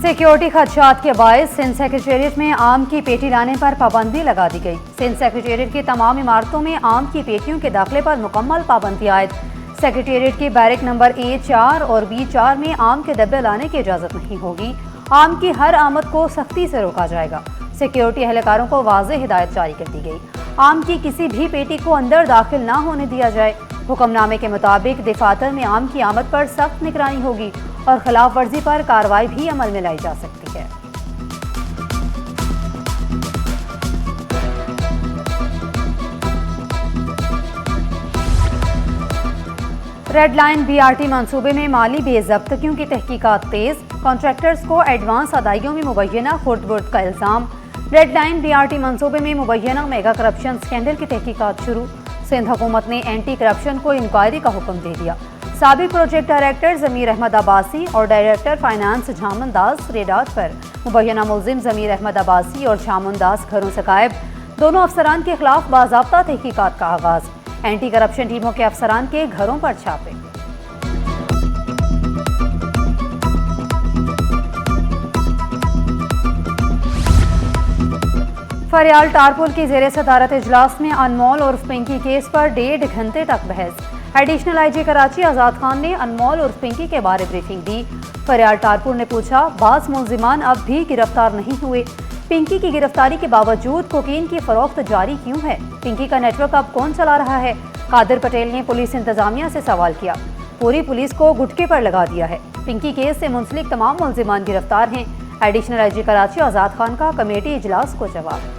Security खदशात के बायस Sindh secretariat में आम की पेटी लाने पर पाबंदी लगा दी गई। सिंध सेक्रेटेरिएट की तमाम इमारतों में आम की पेटियों के दाखिले पर मुकम्मल पाबंदी आयद। सेक्रेटेरिएट की बैरक नंबर A4 और B4 में आम के डब्बे लाने की इजाज़त नहीं होगी। आम की हर आमद को सख्ती से रोका जाएगा। सिक्योरिटी एहलकारों को वाज़ेह हिदायत जारी कर दी गई। आम की किसी भी पेटी को अंदर दाखिल ना होने दिया जाए। हुक्मनामे के मुताबिक दफातर में आम की आमद पर सख्त निगरानी होगी और खिलाफ वर्जी पर कार्रवाई भी अमल में लाई जा सकती है। रेड लाइन BRT मंसूबे में माली बेज़ब्तियों की तहकीकात तेज। कॉन्ट्रैक्टर्स को एडवांस अदाइयों में मुबैना खुर्द-बुर्द का इल्ज़ाम। रेड लाइन BRT मंसूबे में मुबैना मेगा करप्शन स्कैंडल की तहकीकात शुरू। सिंध हुकूमत ने एंटी करप्शन को इंक्वायरी का हुक्म दे दिया। साबिक प्रोजेक्ट डायरेक्टर ज़मीर अहमद अब्बासी और डायरेक्टर फाइनेंस झामन दास रेडार पर मुबैना मुलजिम ज़मीर अहमद अब्बासी और झामन दास घरों से गायब। दोनों अफसरान के खिलाफ बाज़ाब्ता तहकीकात का आगाज। एंटी करप्शन टीमों के अफसरान के घरों पर छापे। फरियाल टारपुल की जेर सदारत इजलास में अनमोल उर्फ पिंकी केस पर 1.5 घंटे तक बहस। एडिशनल IG कराची आज़ाद खान ने अनमोल उर्फ पिंकी के बारे ब्रीफिंग दी। फरियाल टारपुल ने पूछा, बाज़ मुलजिमान अब भी गिरफ्तार नहीं हुए, पिंकी की गिरफ्तारी के बावजूद कोकीन की फरोख्त जारी क्यों है? पिंकी का नेटवर्क अब कौन चला रहा है? कादिर पटेल ने पुलिस इंतजामिया से सवाल किया। पूरी पुलिस को गुटके पर लगा दिया है। पिंकी केस से मुंसलिक तमाम मुलजिमान गिरफ्तार हैं। एडिशनल IG कराची आज़ाद खान का कमेटी इजलास को जवाब।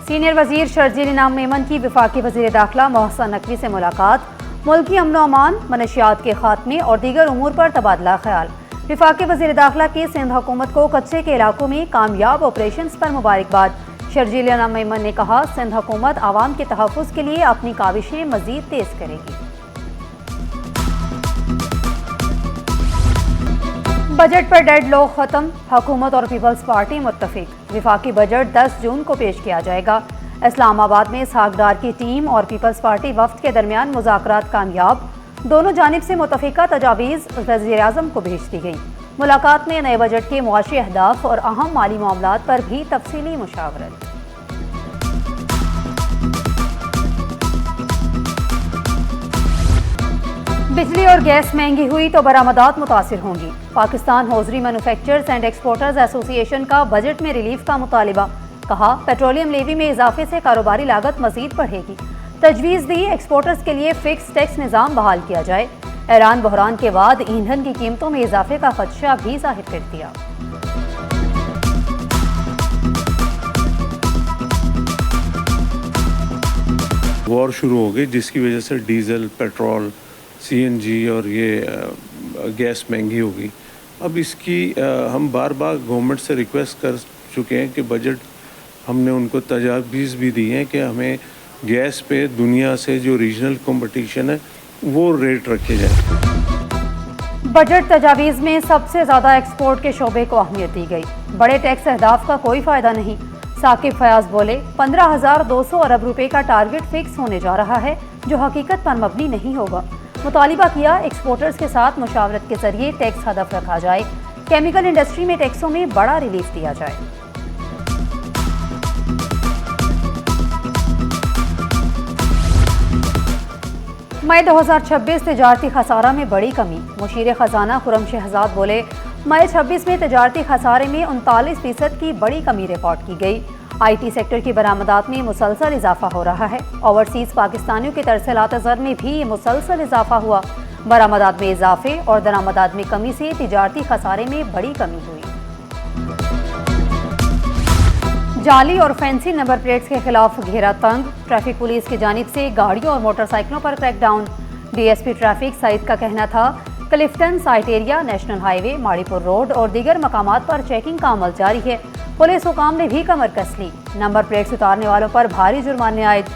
सीनियर वजीर शर्जील इनाम मेमन की वफाकी वजीर दाखिला मोहसन नकवी से मुलाकात। मुल्की अमन अमान, मनशियात के खात्मे और दीगर उमूर पर तबादला ख्याल। वफाकी वजीर दाखिला की सिंध हुकूमत को कच्चे के इलाकों में कामयाब ऑपरेशन पर मुबारकबाद। शर्जील इनाम मेमन ने कहा, सिंध हुकूमत आवाम के तहफ़्फ़ुज़ के लिए अपनी काविशें मज़ीद तेज़ करेगी। बजट पर डेडलॉक खत्म, हुकूमत और पीपल्स पार्टी मुत्तफिक। वफाकी बजट 10 जून को पेश किया जाएगा। इस्लामाबाद में सागदार की टीम और पीपल्स पार्टी वफ्द के दरमियान मुज़ाकरात कामयाब। दोनों जानिब से मुतफ़िका तजावीज़ वज़ीर-ए-आज़म को भेज दी गई। मुलाकात में नए बजट के मुआशी अहदाफ और अहम माली मामलात पर भी तफसीली मुशावरत। बिजली और गैस महंगी हुई तो बरामदात मुतासिर होंगी। Pakistan hosiery manufacturers and exporters association का बजट में रिलीफ का मुतालिबा। कहा, पेट्रोलियम लेवी में इजाफे से कारोबारी लागत मजीद बढ़ेगी। तजवीज़ दी, एक्सपोर्टर्स के लिए फिक्स टैक्स निज़ाम बहाल किया जाए। ईरान बहरान के बाद ईंधन की कीमतों में इजाफे का खदशा भी जाहिर कर दिया। वॉर शुरू हो गई जिसकी वजह से डीजल, पेट्रोल, CNG और ये गैस महंगी हो गई। अब इसकी हम बार बार गवर्नमेंट से रिक्वेस्ट कर चुके हैं कि बजट हमने उनको तजावीज़ भी दी हैं कि हमें गैस पे दुनिया से जो रीजनल कंपटीशन है वो रेट रखे जाए। बजट तजावीज़ में सबसे ज़्यादा एक्सपोर्ट के शोबे को अहमियत दी गई। बड़े टैक्स अहदाफ का कोई फ़ायदा नहीं। साकिब फयाज बोले, 15,200 अरब रुपए का टारगेट फिक्स होने जा रहा है जो हकीकत पर मबनी नहीं होगा। मुतालिबा किया, एक्सपोर्टर्स के साथ मुशावरत के जरिए टैक्स हदफ रखा जाए। केमिकल इंडस्ट्री में टैक्सों में बड़ा रिलीफ दिया जाए। मई 2026 तिजारती खसारा में बड़ी कमी। मुशीर खजाना खुरम शहजाद बोले, मई 26 में तिजारती खसारे में 39% की बड़ी कमी रिकॉर्ड की गई। IT सेक्टर की बरामदात में मुसलसल इजाफा हो रहा है। ओवरसीज पाकिस्तानियों के तरसेलात ज़र में भी मुसलसल इजाफा हुआ। बरामदात में इजाफे और दरामदात में कमी से तिजारती खसारे में बड़ी कमी हुई। जाली और फैंसी नंबर प्लेट्स के खिलाफ घेरा तंग। ट्रैफिक पुलिस की जानिब से गाड़ियों और मोटरसाइकिलों पर क्रैकडाउन। DSP ट्रैफिक सईद का कहना था, Clifton, site area, national highway, Mauripur road और दीगर मकामात पर चेकिंग का अमल जारी है। पुलिस हुकाम ने भी कमर कस ली। नंबर प्लेट्स उतारने वालों पर भारी जुर्माने आयद।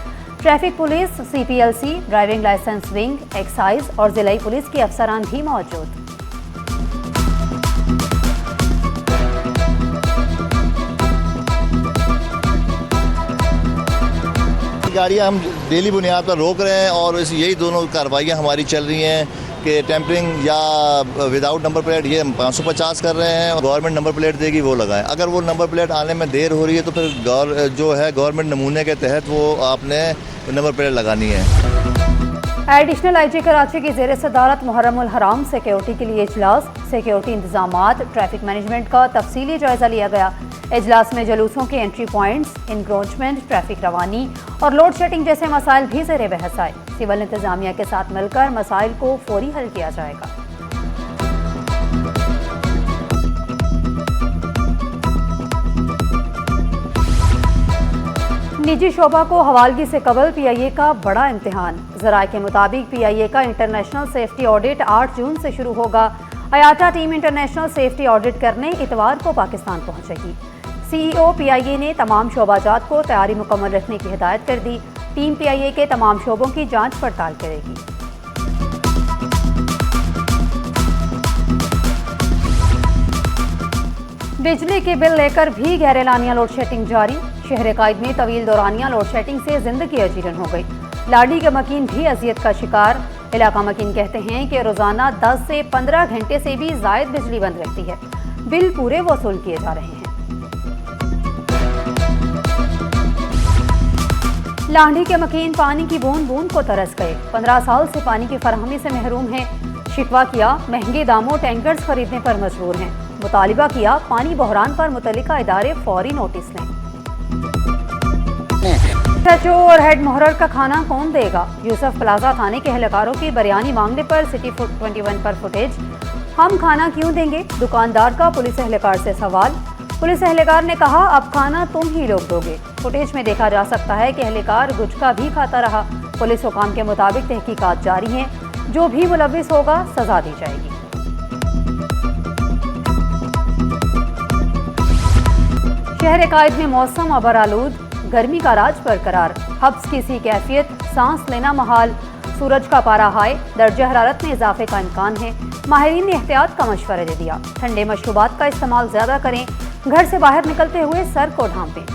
Traffic police, CPLC, driving licence wing, excise और जिलाई पुलिस के अफसरान भी मौजूद। गाड़ियाँ हम डेली बुनियाद पर रोक रहे हैं और यही दोनों कार्रवाइयाँ हमारी चल रही हैं कि टेम्परिंग या विदाउट नंबर प्लेट ये हम 550 कर रहे हैं और गवर्नमेंट नंबर प्लेट देगी वो लगाएं। अगर वो नंबर प्लेट आने में देर हो रही है तो फिर गवर्नमेंट नमूने के तहत वो आपने नंबर प्लेट लगानी है। एडिशनल आईजी कराची की ज़ेर सदारत मुहर्रमुल हराम सिक्योरिटी के लिए इजलास, सिक्योरिटी इंतजामात, ट्रैफिक मैनेजमेंट का तफसीली जायजा लिया गया। इजलास में जुलूसों के एंट्री पॉइंट्स, इंक्रोचमेंट, ट्रैफिक रवानी और लोड शेडिंग जैसे मसाइल भी ज़ेर बहस आए। सिविल इंतजामिया के साथ मिलकर मसाइल को फौरी हल किया जाएगा। निजी शोबा को हवालगी से कबल PIA का बड़ा इम्तिहान। ज़राए के मुताबिक PIA का इंटरनेशनल सेफ्टी ऑडिट 8 जून से शुरू होगा। अयाटा टीम इंटरनेशनल सेफ्टी ऑडिट करने इतवार को पाकिस्तान पहुंचेगी। CEO PIA ने तमाम शोबाजात को तैयारी मुकम्मल रखने की हिदायत कर दी। टीम PIA के तमाम शोबों की जांच पड़ताल करेगी। बिजली के बिल लेकर भी गैर एलानिया लोड शेडिंग जारी। शहर कायद में तवील दौरानिया लोड शेडिंग से जिंदगी अजीरन हो गई। लाडी के मकीन भी अजियत का शिकार। इलाका मकीन कहते हैं कि रोजाना 10 से 15 घंटे से भी जायद बिजली बंद रहती है। बिल पूरे वसूल किए जा रहे हैं। लाडी के मकीन पानी की बूंद बूंद को तरस गए। 15 साल से पानी की फराहमी से महरूम हैं। शिकवा किया, महंगे दामों टैंकर्स खरीदने पर मजबूर हैं। मुतालिबा किया, पानी बहरान पर मुतल्लिका इदारे फौरी नोटिस लें। SHO और हेड मुहर्रर का खाना कौन देगा? यूसुफ प्लाजा थाने के एहलकारों की बयानी मांगने पर सिटी 21 पर फुटेज। हम खाना क्यों देंगे? दुकानदार का पुलिस एहलकार से सवाल। पुलिस एहलकार ने कहा, अब खाना तुम ही लोग दोगे। फुटेज में देखा जा सकता है कि एहलकार गुटखा भी खाता रहा। पुलिस हुकाम के मुताबिक तहकीकात जारी हैं। जो भी मुलविस होगा सजा दी जाएगी। शहर कायद में मौसम अबरालूद, गर्मी का राज बरकरार। हब्स की सी कैफियत, सांस लेना महाल। सूरज का पारा हाई, दर्जा हरारत में इजाफे का इम्कान है। माहिरीन ने एहतियात का मशवरा दे दिया। ठंडे मशरूबात का इस्तेमाल ज्यादा करें। घर से बाहर निकलते हुए सर को ढांपें।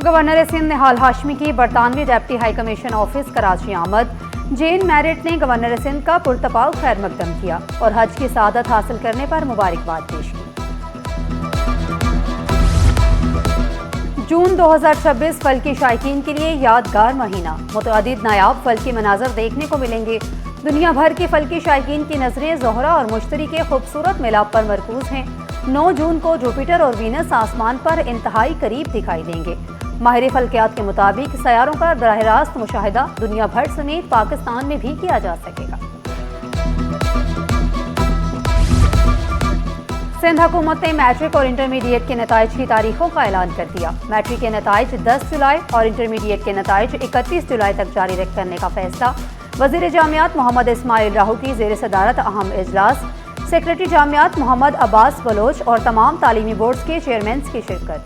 गवर्नर सिंध निहाल हाशमी की बरतानवी deputy high commission office Karachi आमद। जेन मैरिट ने गवर्नर सिंध का पुरतपाव खैर मकदम किया और हज की सआदत हासिल करने पर मुबारकबाद पेश की। जून 2026 फल्की शायकीन के लिए यादगार महीना। मुतअद्दिद नायाब फल्की मनाजर देखने को मिलेंगे। दुनिया भर के फल्की शायकीन की नजरें ज़ोहरा और मुश्तरी के खूबसूरत मिलाप पर मरकूज हैं। 9 जून को जुपिटर और वीनस आसमान पर इंतहाई करीब दिखाई देंगे। माहिर फल्कियात के मुताबिक सयारों का बराह रास्त मुशाहिदा दुनिया भर समेत पाकिस्तान में भी किया जा सकेगा। सिंध हुकूमत ने मैट्रिक और इंटरमीडिएट के नताइज की तारीखों का ऐलान कर दिया। मैट्रिक के नताइज 10 जुलाई और इंटरमीडिएट के नताइज 31 जुलाई तक जारी करने का फैसला। वज़ीर जामियात मोहम्मद इस्माइल राहू की ज़ेर सदारत अहम इजलास। सेक्रेटरी जामियात मोहम्मद अब्बास बलोच और तमाम तालीमी बोर्ड्स के चेयरमैन की शिरकत।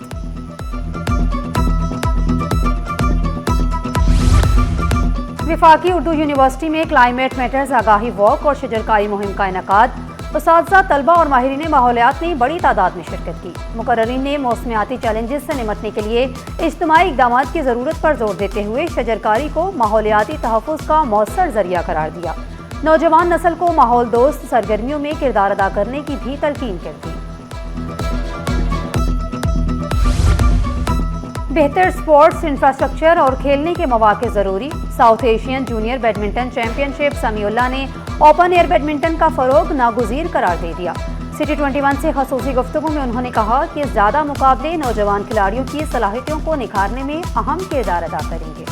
विफाकी उर्दू यूनिवर्सिटी में क्लाइमेट मैटर्स आगाही वॉक और शजरकारी मुहिम का इनकाद। उस्ताज़ा, तलबा और माहिरीन माहौलियात ने बड़ी तादाद में शिरकत की। मुकर्ररीन ने मौसमियाती चैलेंजेस से निमटने के लिए इज्तिमाई इक़दामात की ज़रूरत पर जोर देते हुए शजरकारी को माहौलियाती तहफ़्फ़ुज़ का मौसर ज़रिया करार दिया। नौजवान नस्ल को माहौल दोस्त सरगर्मियों में किरदार अदा करने की भी तलकीन कर दी। बेहतर स्पोर्ट्स इंफ्रास्ट्रक्चर और खेलने के मौके ज़रूरी। South Asian junior badminton championship Samiullah ने ओपन एयर बैडमिंटन का फ़रोग नागुज़ीर करार दे दिया। सिटी 21 से ख़ुसूसी गुफ्तगू में उन्होंने कहा कि ज़्यादा मुकाबले नौजवान खिलाड़ियों की सलाहियतों को निखारने में अहम किरदार अदा करेंगे।